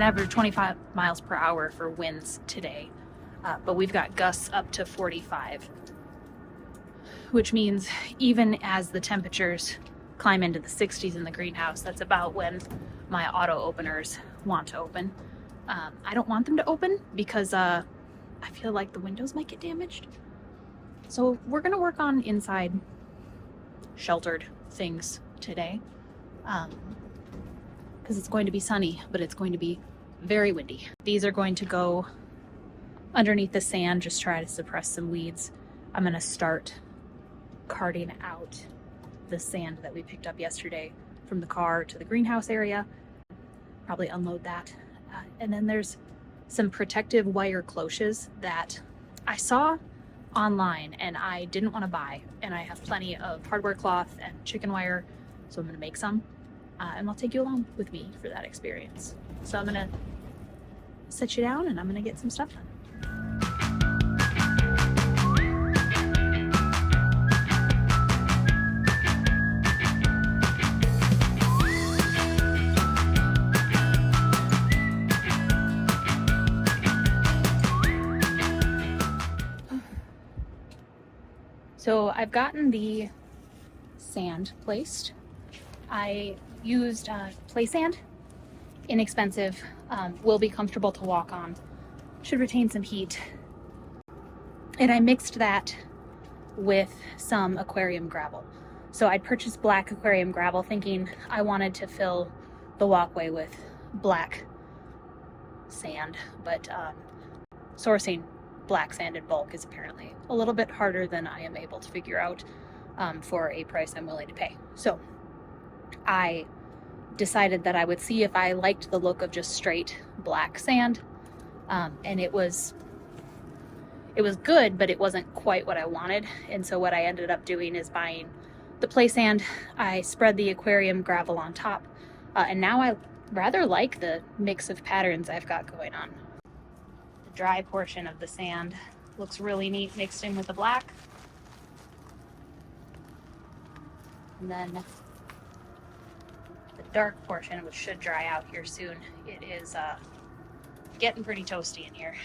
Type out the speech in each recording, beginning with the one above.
an average of 25 miles per hour for winds today, but we've got gusts up to 45, which means even as the temperatures climb into the 60s in the greenhouse, that's about when my auto openers want to open. I don't want them to open because I feel like the windows might get damaged. So we're gonna work on inside sheltered things today, because it's going to be sunny, but it's going to be very windy. These are going to go underneath the sand, just try to suppress some weeds. I'm gonna start carting out the sand that we picked up yesterday from the car to the greenhouse area. Probably unload that. And then there's some protective wire cloches that I saw online and I didn't want to buy. And I have plenty of hardware cloth and chicken wire, so I'm going to make some. And I'll take you along with me for that experience. So I'm going to sit you down and I'm going to get some stuff done. So I've gotten the sand placed. I used play sand, inexpensive, will be comfortable to walk on, should retain some heat. And I mixed that with some aquarium gravel. So I purchased black aquarium gravel thinking I wanted to fill the walkway with black sand, but sourcing black sand in bulk is apparently a little bit harder than I am able to figure out for a price I'm willing to pay. So I decided that I would see if I liked the look of just straight black sand, and it was good, but it wasn't quite what I wanted. And so what I ended up doing is buying the play sand. I spread the aquarium gravel on top, and now I rather like the mix of patterns I've got going on. The dry portion of the sand looks really neat mixed in with the black. And then the dark portion, which should dry out here soon, it is getting pretty toasty in here.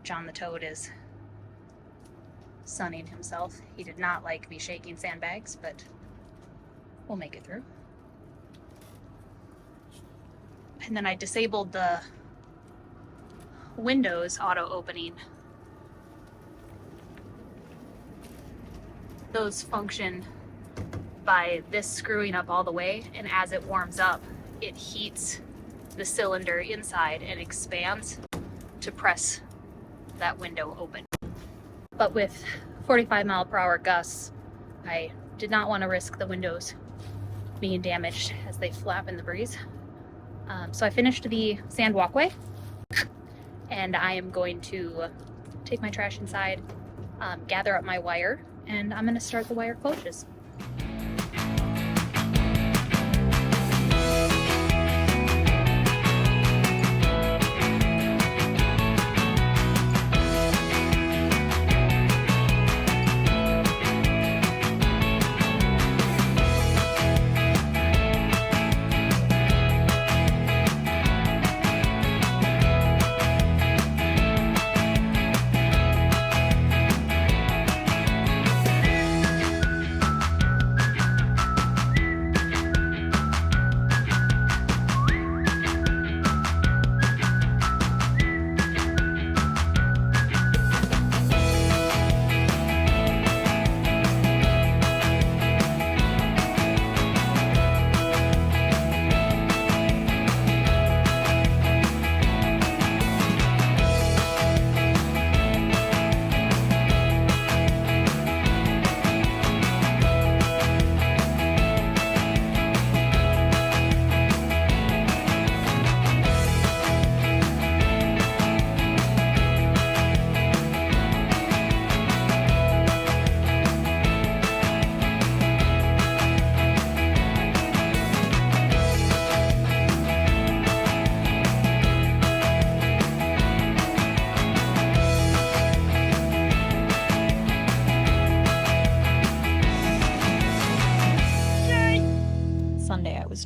John the Toad is sunning himself. He did not like me shaking sandbags, but we'll make it through. And then I disabled the Windows auto opening. Those function by this screwing up all the way, and as it warms up, it heats the cylinder inside and expands to press that window open. But with 45 mile per hour gusts, I did not want to risk the windows being damaged as they flap in the breeze. So I finished the sand walkway, and I am going to take my trash inside, gather up my wire, and I'm going to start the wire cloches.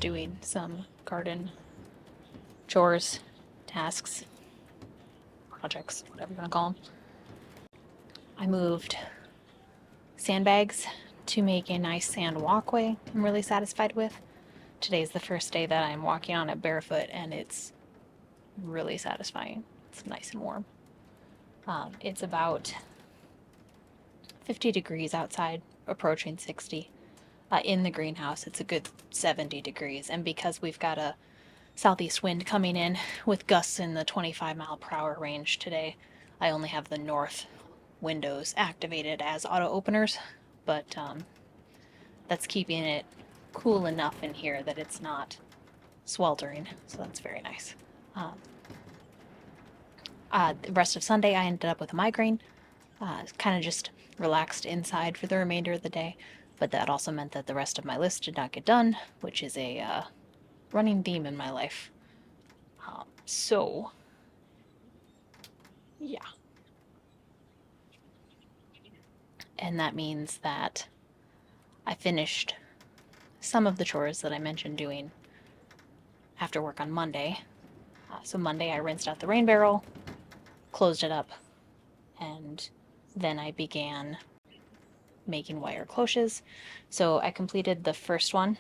Doing some garden chores, tasks, projects, whatever you want to call them. I moved sandbags to make a nice sand walkway I'm really satisfied with. Today's the first day that I'm walking on it barefoot, and it's really satisfying. It's nice and warm. It's about 50 degrees outside, approaching 60. In the greenhouse, it's a good 70 degrees. And because we've got a southeast wind coming in with gusts in the 25-mile-per-hour range today, I only have the north windows activated as auto openers, but that's keeping it cool enough in here that it's not sweltering, so that's very nice. The rest of Sunday I ended up with a migraine, kind of just relaxed inside for the remainder of the day, but that also meant that the rest of my list did not get done, which is a running theme in my life. So yeah. And that means that I finished some of the chores that I mentioned doing after work on Monday. So Monday I rinsed out the rain barrel, closed it up, and then I began making wire cloches. So I completed the first one.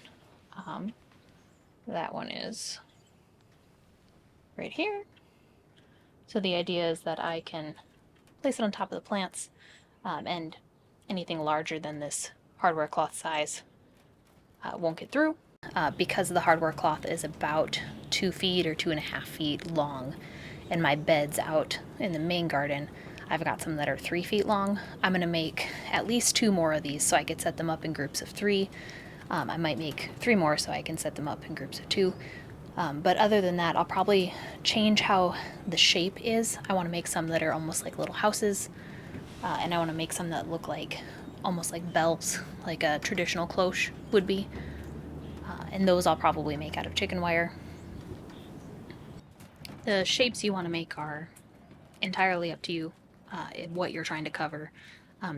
That one is right here. So the idea is that I can place it on top of the plants, and anything larger than this hardware cloth size won't get through. Because the hardware cloth is about 2 feet or 2.5 feet long, and my bed's out in the main garden, I've got some that are 3 feet long. I'm going to make at least 2 more of these so I could set them up in groups of 3. I might make 3 more so I can set them up in groups of 2. But other than that, I'll probably change how the shape is. I want to make some that are almost like little houses, and I want to make some that look like almost like bells, like a traditional cloche would be. And those I'll probably make out of chicken wire. The shapes you want to make are entirely up to you, in what you're trying to cover.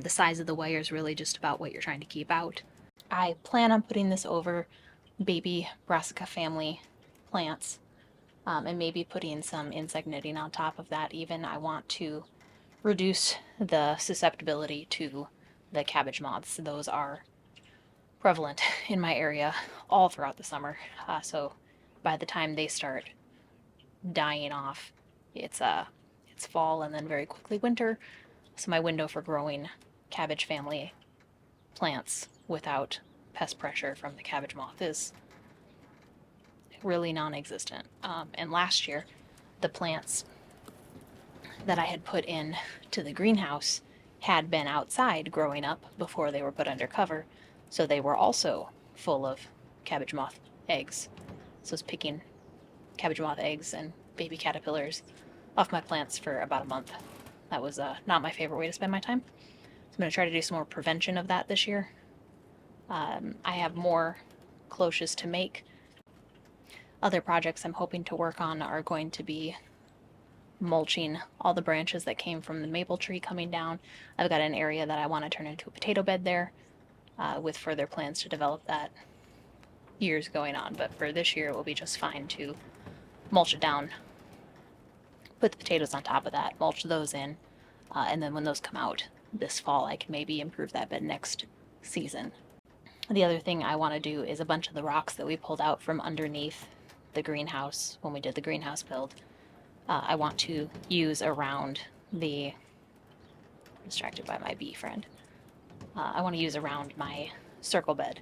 The size of the wire is really just about what you're trying to keep out. I plan on putting this over baby brassica family plants, and maybe putting some insect netting on top of that even. I want to reduce the susceptibility to the cabbage moths. Those are prevalent in my area all throughout the summer. So by the time they start dying off, it's fall and then very quickly winter. So my window for growing cabbage family plants without pest pressure from the cabbage moth is really non-existent. And last year, the plants that I had put in to the greenhouse had been outside growing up before they were put under cover, so they were also full of cabbage moth eggs. So I was picking cabbage moth eggs and baby caterpillars off my plants for about a month. That was not my favorite way to spend my time. So I'm going to try to do some more prevention of that this year. I have more cloches to make. Other projects I'm hoping to work on are going to be mulching all the branches that came from the maple tree coming down. I've got an area that I want to turn into a potato bed there, with further plans to develop that years going on. But for this year, it will be just fine to mulch it down, put the potatoes on top of that, mulch those in, and then when those come out this fall, I can maybe improve that bed next season. The other thing I want to do is a bunch of the rocks that we pulled out from underneath the greenhouse when we did the greenhouse build. I want to use around the, distracted by my bee friend. I want to use around my circle bed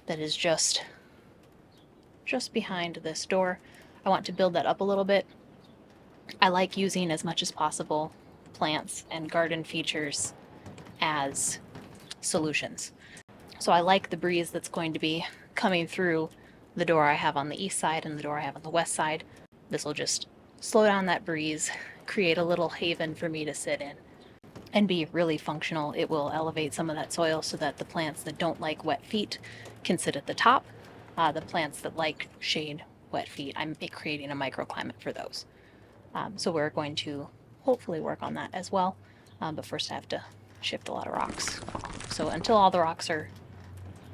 that is just behind this door. I want to build that up a little bit. I like using as much as possible plants and garden features as solutions. So I like the breeze that's going to be coming through the door I have on the east side and the door I have on the west side. This will just slow down that breeze, create a little haven for me to sit in, and be really functional. It will elevate some of that soil so that the plants that don't like wet feet can sit at the top. The plants that like shade, wet feet, I'm creating a microclimate for those. So we're going to hopefully work on that as well. But first I have to shift a lot of rocks. So until all the rocks are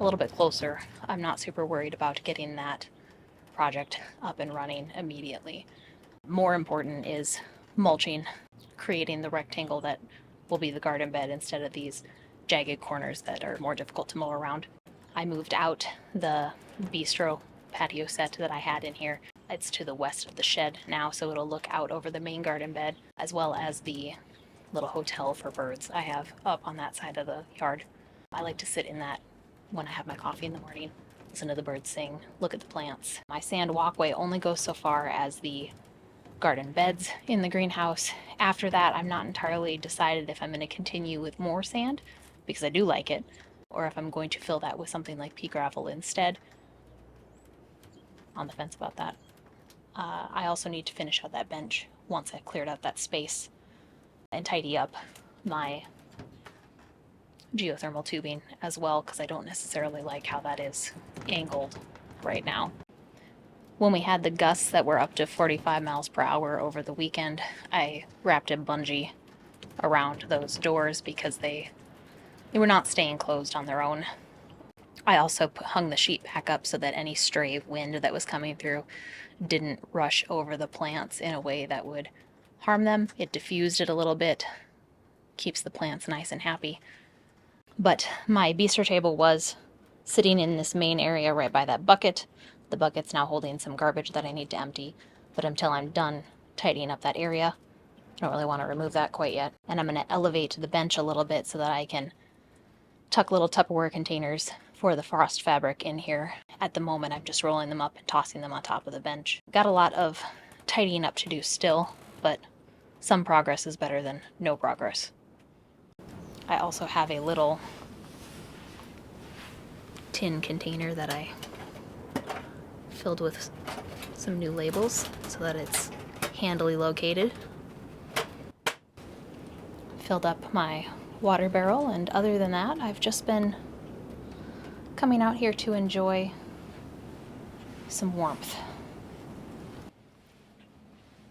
a little bit closer, I'm not super worried about getting that project up and running immediately. more important is mulching, creating the rectangle that will be the garden bed instead of these jagged corners that are more difficult to mow around. I moved out the bistro patio set that I had in here. It's to the west of the shed now, so it'll look out over the main garden bed, as well as the little hotel for birds I have up on that side of the yard. I like to sit in that when I have my coffee in the morning, listen to the birds sing, look at the plants. My sand walkway only goes so far as the garden beds in the greenhouse. After that, I'm not entirely decided if I'm going to continue with more sand, because I do like it, or if I'm going to fill that with something like pea gravel instead. On the fence about that. I also need to finish out that bench once I've cleared out that space and tidy up my geothermal tubing as well, because I don't necessarily like how that is angled right now. When we had the gusts that were up to 45 miles per hour over the weekend, I wrapped a bungee around those doors because they were not staying closed on their own. I also hung the sheet back up so that any stray wind that was coming through didn't rush over the plants in a way that would harm them. It diffused it a little bit, keeps the plants nice and happy. But my bistro table was sitting in this main area right by that bucket. The bucket's now holding some garbage that I need to empty, but until I'm done tidying up that area, I don't really want to remove that quite yet. And I'm going to elevate the bench a little bit so that I can tuck little Tupperware containers for the frost fabric in here. At the moment, I'm just rolling them up and tossing them on top of the bench. Got a lot of tidying up to do still, but some progress is better than no progress. I also have a little tin container that I filled with some new labels so that it's handily located. Filled up my water barrel, and other than that, I've just been coming out here to enjoy some warmth.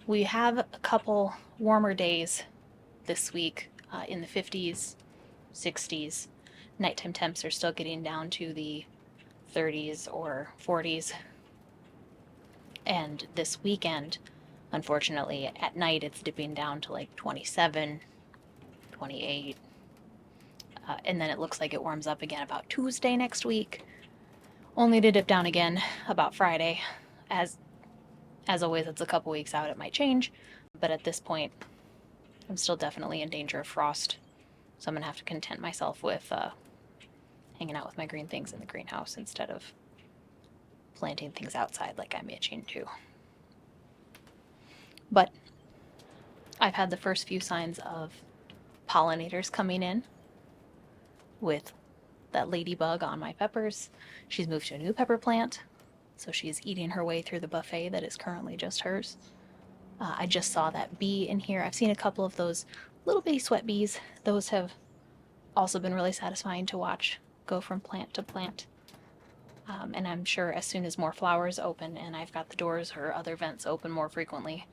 We have a couple warmer days this week in the 50s, 60s. Nighttime temps are still getting down to the 30s or 40s. And this weekend, unfortunately, at night it's dipping down to like 27, 28. And then it looks like it warms up again about Tuesday next week, only to dip down again about Friday. As always, it's a couple weeks out, it might change, but at this point, I'm still definitely in danger of frost, so I'm going to have to content myself with hanging out with my green things in the greenhouse instead of planting things outside like I'm itching to. But I've had the first few signs of pollinators coming in with that ladybug on my peppers. She's moved to a new pepper plant, so she's eating her way through the buffet that is currently just hers. I just saw that bee in here. I've seen a couple of those little bitty sweat bees. Those have also been really satisfying to watch go from plant to plant. And I'm sure as soon as more flowers open and I've got the doors or other vents open more frequently,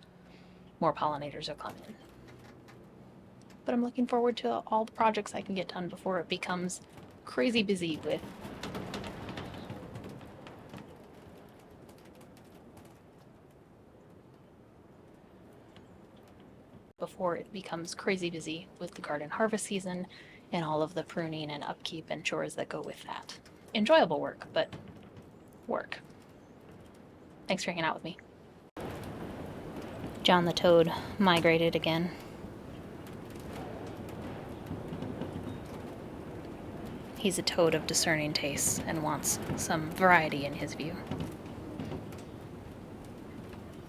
more pollinators will come in. But I'm looking forward to all the projects I can get done before it becomes crazy busy with the garden harvest season and all of the pruning and upkeep and chores that go with that. Enjoyable work, but work. Thanks for hanging out with me. John the toad migrated again. He's a toad of discerning tastes and wants some variety in his view.